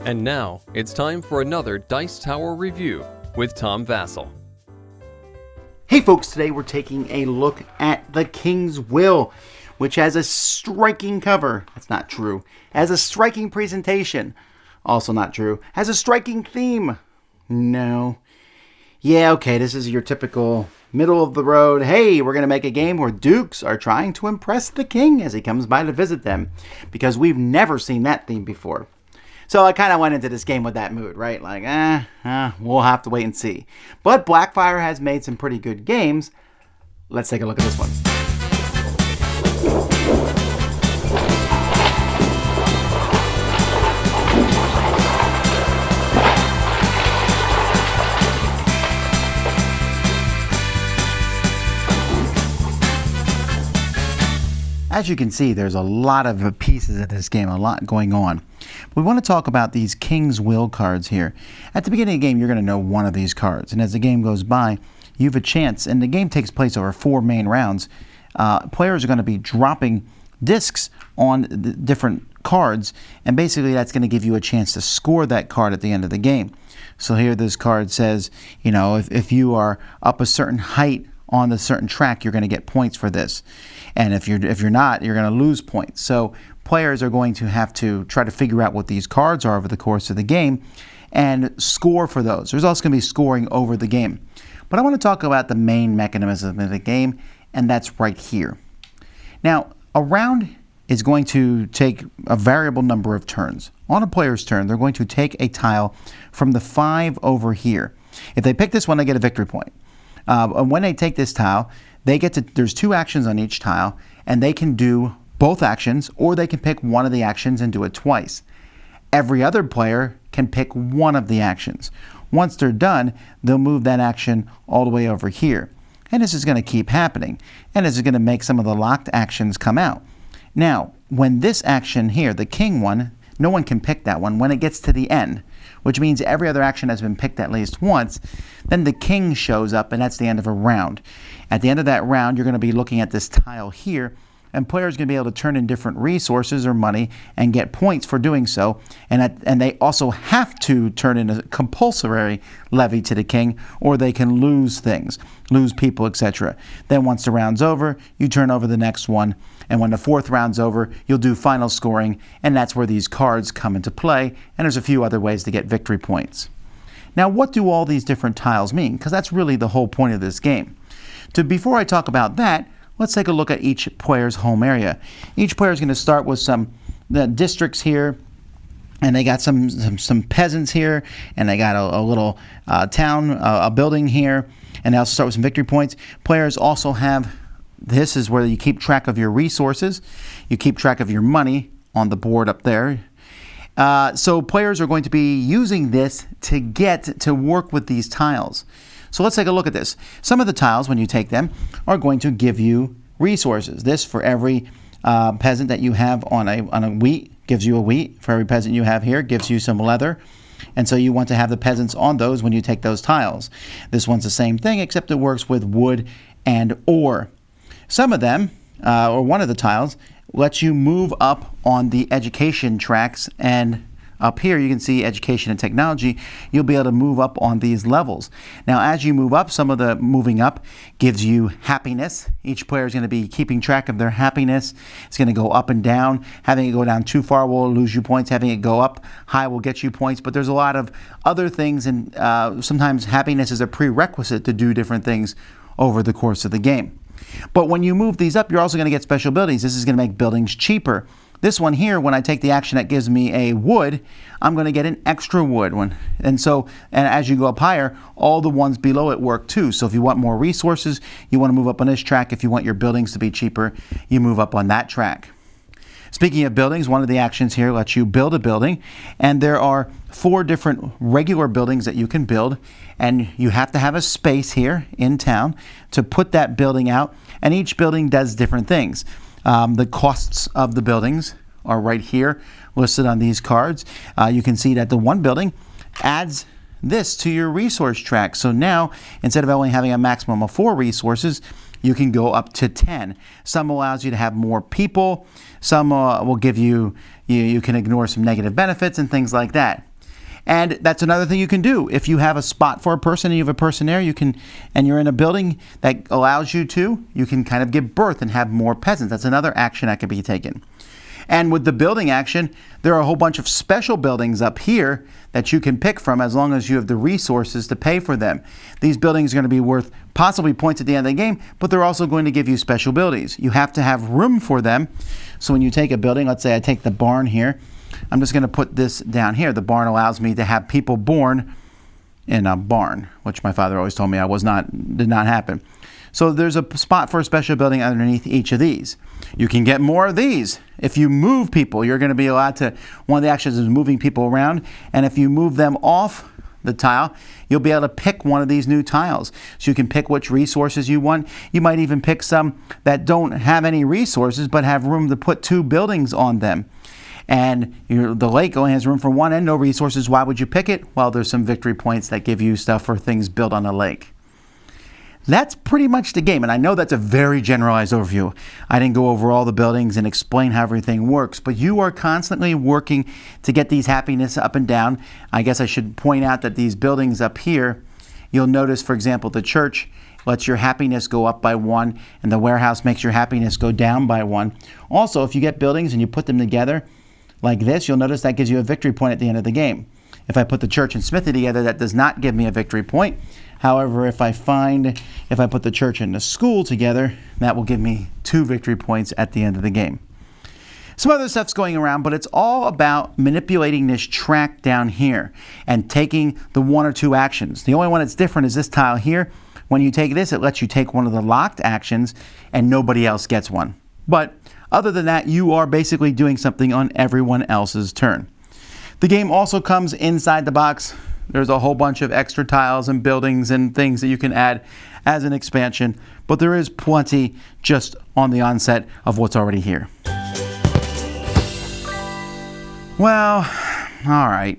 And now, it's time for another Dice Tower review with Tom Vasel. Hey folks, today we're taking a look at The King's Will, which has a striking cover. That's not true. Has a striking presentation. Also not true. Has a striking theme. No. Yeah, okay, this is your typical middle of the road. Hey, we're going to make a game where dukes are trying to impress the king as he comes by to visit them. Because we've never seen that theme before. So I kind of went into this game with that mood, right? Like, we'll have to wait and see. But Blackfire has made some pretty good games. Let's take a look at this one. As you can see, there's a lot of pieces in this game, a lot going on. We want to talk about these King's Will cards here. At the beginning of the game, you're going to know one of these cards. And as the game goes by, you have a chance. And the game takes place over 4 main rounds. Players are going to be dropping discs on the different cards. And basically, that's going to give you a chance to score that card at the end of the game. So here this card says, you know, if you are up a certain height on a certain track, you're going to get points for this. And if you're not, you're going to lose points. So players are going to have to try to figure out what these cards are over the course of the game and score for those. There's also going to be scoring over the game. But I want to talk about the main mechanism of the game, and that's right here. Now, a round is going to take a variable number of turns. On a player's turn, they're going to take a tile from the 5 over here. If they pick this one, they get a victory point. And when they take this tile, there's 2 actions on each tile, and they can do both actions, or they can pick one of the actions and do it twice. Every other player can pick one of the actions. Once they're done, they'll move that action all the way over here. And this is going to keep happening. And this is going to make some of the locked actions come out. Now, when this action here, the king one, no one can pick that one. When it gets to the end, which means every other action has been picked at least once, then the king shows up, and that's the end of a round. At the end of that round, you're going to be looking at this tile here, and players are going to be able to turn in different resources or money and get points for doing so. And they also have to turn in a compulsory levy to the king, or they can lose things, lose people, etc. Then once the round's over, you turn over the next one. And when the 4th round's over, you'll do final scoring, and that's where these cards come into play. And there's a few other ways to get victory points. Now, what do all these different tiles mean? Because that's really the whole point of this game. Before I talk about that, let's take a look at each player's home area. Each player is going to start with some districts here, and they got some peasants here, and they got a little town, a building here, and they also start with some victory points. Players also have, this is where you keep track of your resources. You keep track of your money on the board up there. So players are going to be using this to get to work with these tiles. So let's take a look at this. Some of the tiles, when you take them, are going to give you resources. This, for every peasant that you have on a wheat, gives you a wheat. For every peasant you have here, gives you some leather. And so you want to have the peasants on those when you take those tiles. This one's the same thing, except it works with wood and ore. Some of them, or one of the tiles, lets you move up on the education tracks, and up here you can see education and technology. You'll be able to move up on these levels. Now as you move up, some of the moving up gives you happiness. Each player is going to be keeping track of their happiness. It's going to go up and down. Having it go down too far will lose you points. Having it go up high will get you points. But there's a lot of other things, and sometimes happiness is a prerequisite to do different things over the course of the game. But when you move these up, you're also going to get special abilities. This is going to make buildings cheaper. This one here, when I take the action that gives me a wood, I'm going to get an extra wood one. And as you go up higher, all the ones below it work too. So if you want more resources, you want to move up on this track. If you want your buildings to be cheaper, you move up on that track. Speaking of buildings, one of the actions here lets you build a building, and there are 4 different regular buildings that you can build, and you have to have a space here in town to put that building out, and each building does different things. The costs of the buildings are right here listed on these cards. You can see that the one building adds this to your resource track. So now, instead of only having a maximum of 4 resources, you can go up to 10. Some allows you to have more people. Some will give you, you can ignore some negative benefits and things like that. And that's another thing you can do. If you have a spot for a person and you have a person there, and you're in a building that allows you can kind of give birth and have more peasants. That's another action that can be taken. And with the building action, there are a whole bunch of special buildings up here that you can pick from as long as you have the resources to pay for them. These buildings are going to be worth possibly points at the end of the game, but they're also going to give you special abilities. You have to have room for them. So when you take a building, let's say I take the barn here, I'm just going to put this down here. The barn allows me to have people born in a barn, which my father always told me did not happen. So there's a spot for a special building underneath each of these. You can get more of these. If you move people, you're going to be allowed to, one of the actions is moving people around, and if you move them off the tile, you'll be able to pick one of these new tiles. So you can pick which resources you want. You might even pick some that don't have any resources but have room to put 2 buildings on them. And the lake only has room for one and no resources. Why would you pick it? Well, there's some victory points that give you stuff for things built on a lake. That's pretty much the game, and I know that's a very generalized overview. I didn't go over all the buildings and explain how everything works, but you are constantly working to get these happiness up and down. I guess I should point out that these buildings up here, you'll notice, for example, the church lets your happiness go up by 1, and the warehouse makes your happiness go down by 1. Also, if you get buildings and you put them together like this, you'll notice that gives you a victory point at the end of the game. If I put the church and smithy together, that does not give me a victory point. However, if I put the church and the school together, that will give me 2 victory points at the end of the game. Some other stuff's going around, but it's all about manipulating this track down here and taking the 1 or 2 actions. The only one that's different is this tile here. When you take this, it lets you take one of the locked actions and nobody else gets one. But other than that, you are basically doing something on everyone else's turn. The game also comes inside the box. There's a whole bunch of extra tiles and buildings and things that you can add as an expansion, but there is plenty just on the onset of what's already here. Well, all right.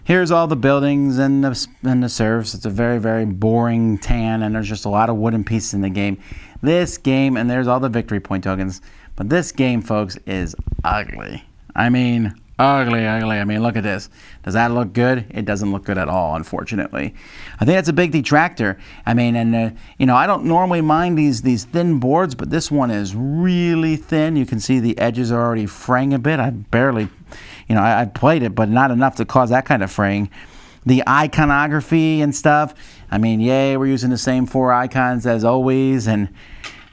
Here's all the buildings and the serfs. It's a very, very boring tan, and there's just a lot of wooden pieces in the game. This game, and there's all the victory point tokens, but this game, folks, is ugly. I mean, ugly. I mean, look at this. Does that look good? It doesn't look good at all, unfortunately. I think that's a big detractor. I mean, and I don't normally mind these thin boards, but this one is really thin. You can see the edges are already fraying a bit. I barely, I played it, but not enough to cause that kind of fraying. The iconography and stuff. I mean, yay, we're using the same 4 icons as always, and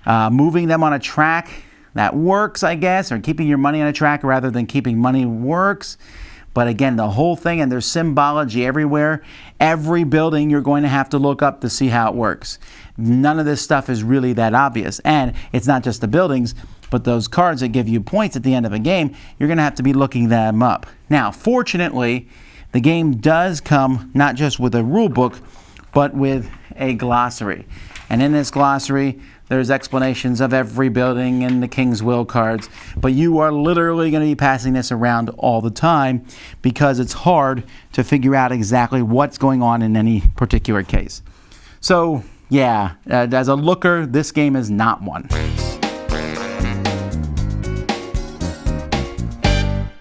moving them on a track. That works, I guess, or keeping your money on a track rather than keeping money works. But again, the whole thing, and there's symbology everywhere. Every building you're going to have to look up to see how it works. None of this stuff is really that obvious. And it's not just the buildings, but those cards that give you points at the end of a game, you're going to have to be looking them up. Now, fortunately, the game does come not just with a rule book, but with a glossary. And in this glossary, there's explanations of every building and the King's Will cards, but you are literally going to be passing this around all the time because it's hard to figure out exactly what's going on in any particular case. So, yeah, as a looker, this game is not one.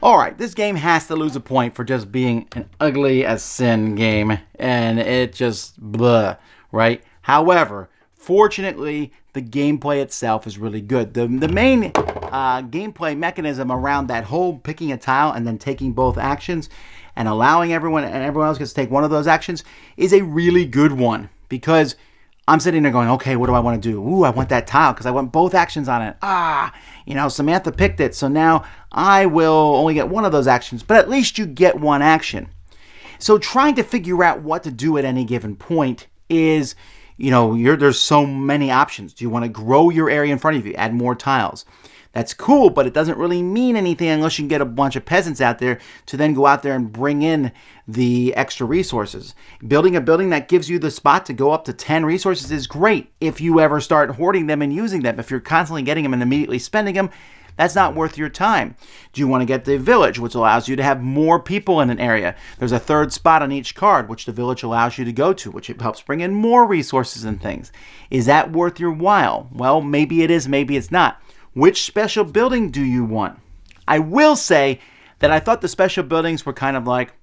Alright, this game has to lose a point for just being an ugly as sin game, and it just blah, right? However, fortunately, the gameplay itself is really good. The main gameplay mechanism around that whole picking a tile and then taking both actions and allowing everyone else gets to take one of those actions is a really good one, because I'm sitting there going, okay, what do I want to do? Ooh, I want that tile because I want both actions on it. Samantha picked it, so now I will only get one of those actions, but at least you get one action. So trying to figure out what to do at any given point is, there's so many options. Do you want to grow your area in front of you, add more tiles? That's cool, but it doesn't really mean anything unless you can get a bunch of peasants out there to then go out there and bring in the extra resources. Building a building that gives you the spot to go up to 10 resources is great if you ever start hoarding them and using them. If you're constantly getting them and immediately spending them, that's not worth your time. Do you want to get the village, which allows you to have more people in an area? There's a 3rd spot on each card, which the village allows you to go to, which helps bring in more resources and things. Is that worth your while? Well, maybe it is, maybe it's not. Which special building do you want? I will say that I thought the special buildings were kind of like,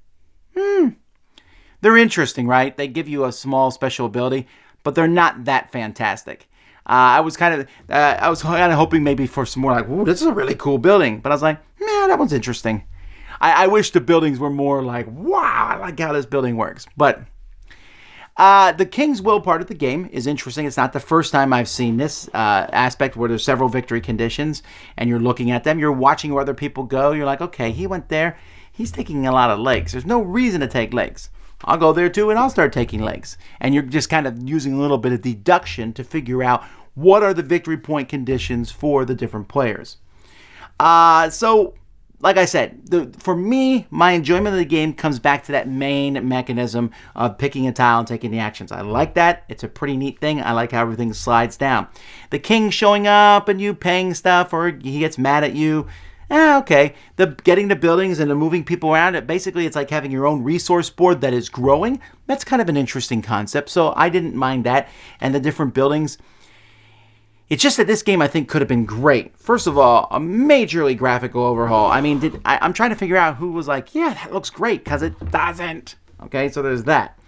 they're interesting, right? They give you a small special ability, but they're not that fantastic. I was kind of hoping maybe for some more like, ooh, this is a really cool building. But I was like, man, that one's interesting. I wish the buildings were more like, wow, I like how this building works. But the King's Will part of the game is interesting. It's not the first time I've seen this aspect where there's several victory conditions and you're looking at them. You're watching where other people go. You're like, okay, he went there. He's taking a lot of legs. There's no reason to take legs. I'll go there too and I'll start taking legs. And you're just kind of using a little bit of deduction to figure out what are the victory point conditions for the different players. So, like I said, for me, my enjoyment of the game comes back to that main mechanism of picking a tile and taking the actions. I like that. It's a pretty neat thing. I like how everything slides down. The king showing up and you paying stuff or he gets mad at you. Okay. Getting the buildings and the moving people around, basically it's like having your own resource board that is growing. That's kind of an interesting concept, so I didn't mind that. And the different buildings. It's just that this game, I think, could have been great. First of all, a majorly graphical overhaul. I mean, I'm trying to figure out who was like, yeah, that looks great, because it doesn't. Okay, so there's that.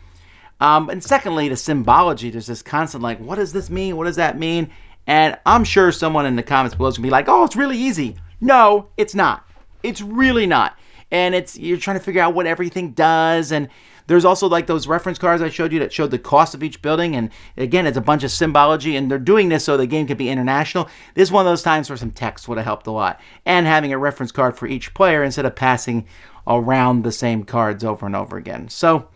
And secondly, the symbology. There's this constant like, what does this mean? What does that mean? And I'm sure someone in the comments below is going to be like, oh, it's really easy. No, it's not. It's really not. And you're trying to figure out what everything does. And there's also like those reference cards I showed you that showed the cost of each building. And again, it's a bunch of symbology. And they're doing this so the game can be international. This is one of those times where some text would have helped a lot. And having a reference card for each player instead of passing around the same cards over and over again. So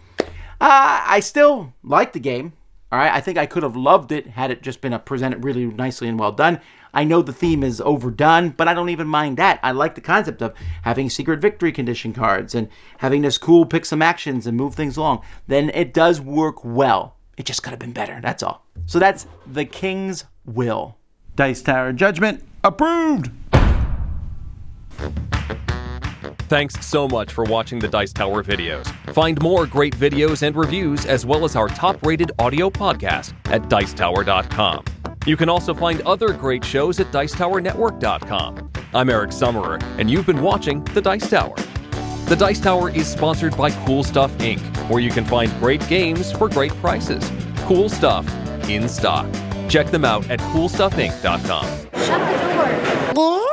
I still like the game. All right, I think I could have loved it had it just been presented really nicely and well done. I know the theme is overdone, but I don't even mind that. I like the concept of having secret victory condition cards and having this cool pick some actions and move things along. Then it does work well. It just could have been better, that's all. So that's The King's Will. Dice Tower Judgment approved! Thanks so much for watching the Dice Tower videos. Find more great videos and reviews as well as our top-rated audio podcast at Dicetower.com. You can also find other great shows at Dicetowernetwork.com. I'm Eric Summerer, and you've been watching The Dice Tower. The Dice Tower is sponsored by Cool Stuff Inc., where you can find great games for great prices. Cool stuff in stock. Check them out at CoolStuffInc.com. Shut the door.